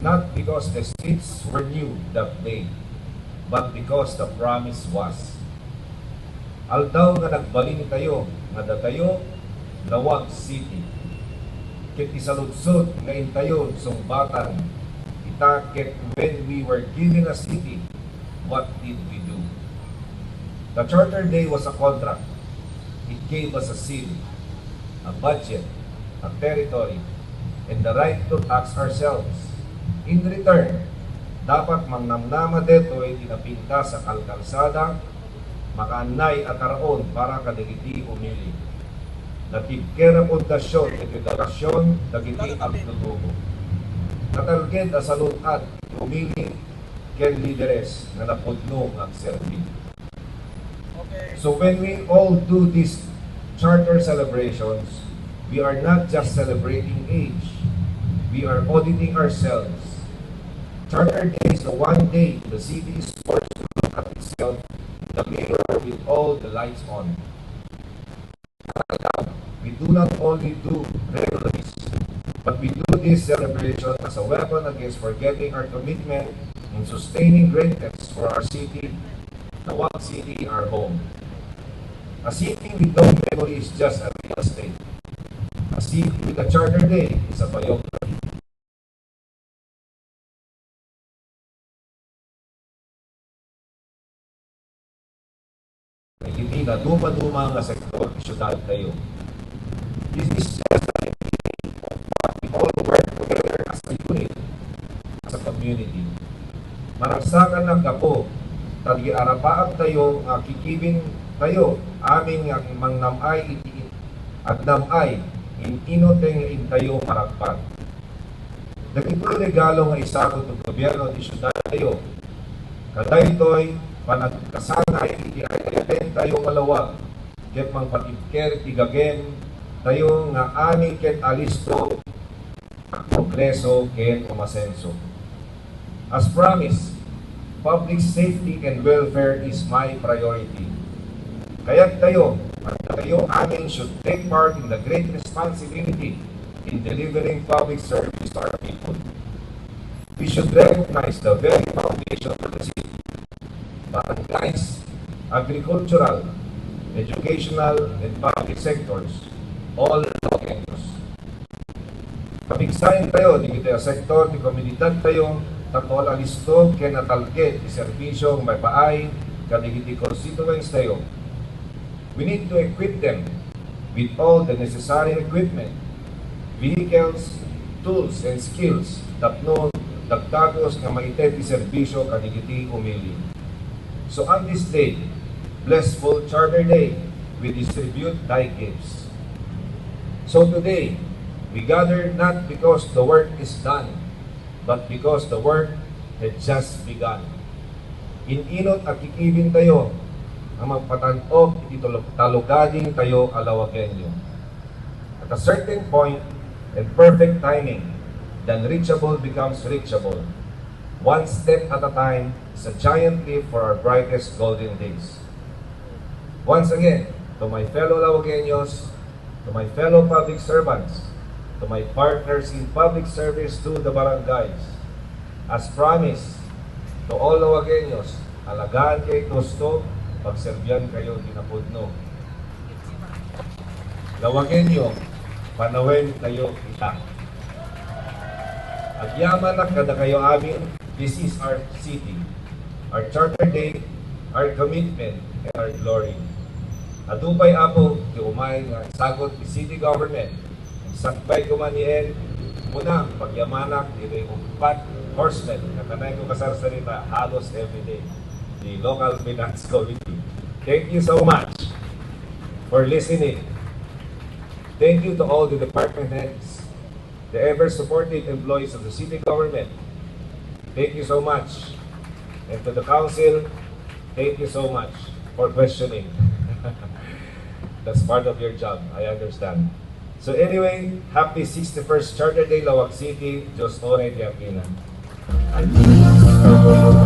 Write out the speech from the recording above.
not because the streets were new that day, but because the promise was. Aldaw nga nagbalin tayo, nga datayo, Lawag City. Ket isaludsod nga intayo sumbatan, ita ket when we were given a city, what did we do? The Charter Day was a contract. It gave us a seal, a budget, a territory, and the right to tax ourselves. In return, dapat mangnamnama deto'y tinapinta sa kalkalsada, makaanay at araon para kadagiti umili. Natibkera pundasyon at edukasyon, dagiti ang tutubo. Natalged a salutat, umili, ken lideres na napudno ang serbi. So when we all do these charter celebrations, we are not just celebrating age, we are auditing ourselves. Charter Day is the one day the city is forced to look at itself in the mirror with all the lights on. We do not only do regulars, but we do this celebration as a weapon against forgetting our commitment in sustaining greatness for our city, Lawag City, our home. A city with no memory is just a real estate. A city with a Charter Day is a biography. Hindi na duma-duma nga sektor ng syudad tayo. This is just a beginning of what we all work together as a unit, as a community. Maragsakan ng kapo, tagi arapaat tayo nga kikibin tayo, aming nga mangnamay itiin at namay inoteng intayo maragpat. Dagito'y regalo nga isakot ng gobyerno di syudad tayo. Kadaytoy panagkasanay iti ayaten tayo malawag, ket mang patibker tigagen tayo nga ani ket alisto progreso ket umasenso. As promised, public safety and welfare is my priority. Kaya't tayo amin should take part in the great responsibility in delivering public service to our people. We should recognize the very foundation of the city. Barangays, agricultural, educational, and public sectors, all Lawagenyos. Kapigsahin tayo, di kita sektor, di komunidad tayo, takol alisto, ken natalget, di servisyo, may paay, kadigiti constituents tayo. We need to equip them with all the necessary equipment, vehicles, tools, and skills that no dagtagos nga maitet di servisyo kadigiti umili. So on this day, blessful Charter Day, we distribute thy gifts. So today, we gather not because the work is done, but because the work had just begun. Inot at kikibin tayo, ang magpatanog iti talugading tayo Lawagenyo. At a certain point and perfect timing, the unreachable becomes reachable. One step at a time is a giant leap for our brightest golden days. Once again, to my fellow Lawagenyos, to my fellow public servants, to my partners in public service to the barangays, as promised, to all Lawagenyos, alagaan kay gusto, pagserbyan kayo dinapudno. Lawagenyo, panawen kayo ita. At yaman na kada kayo amin, this is our city, our Charter Day, our commitment, and our glory. Adupay apo, ti umay nga sagot ni city government, sakbay kumanien, muna pagyamanak, ito'y umpat horsemen, na kanay ko kasarsalita halos everyday, the local finance committee. Thank you so much for listening. Thank you to all the department heads, the ever-supportive employees of the city government. Thank you so much. And to the council, thank you so much for questioning. That's part of your job, I understand. So anyway, happy 61st Charter Day, Lawag City. Diyos Ore Tiapina.